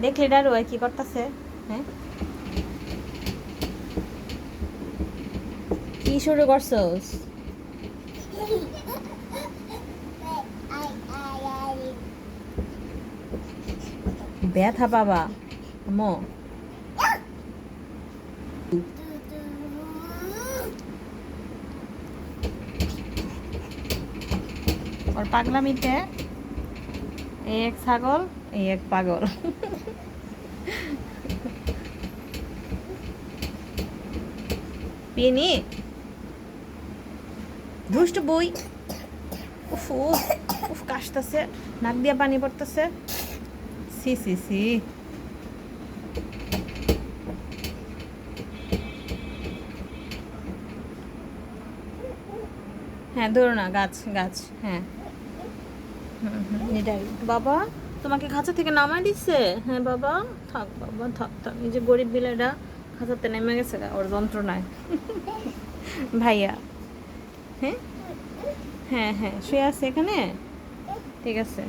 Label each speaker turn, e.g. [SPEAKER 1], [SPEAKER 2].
[SPEAKER 1] দেখলি ডারু কি করতেছে? হ্যাঁ, কি শুরু করছস? ব্যথা বাবা মো ওর পাগলামিতে এই এক ছাগল, এই এক পাগল। পিনি দুষ্ট বই। উফ উফ উফ, কাশতেছে, নাক দিয়ে পানি পড়তেছে। সি সি সি। হ্যাঁ ধরো না, গাছ গাছ, হ্যাঁ। এটাই বাবা, তোমাকে খাঁচা থেকে নামাই দিচ্ছে? হ্যাঁ বাবা, থাক বাবা, থাক থাক। এই যে গরিব বিলাটা খাঁচাতে নেমে গেছে গা ওর যন্ত্রণায়। ভাইয়া, হ্যাঁ হ্যাঁ হ্যাঁ, শুয়ে আছে এখানে, ঠিক আছে।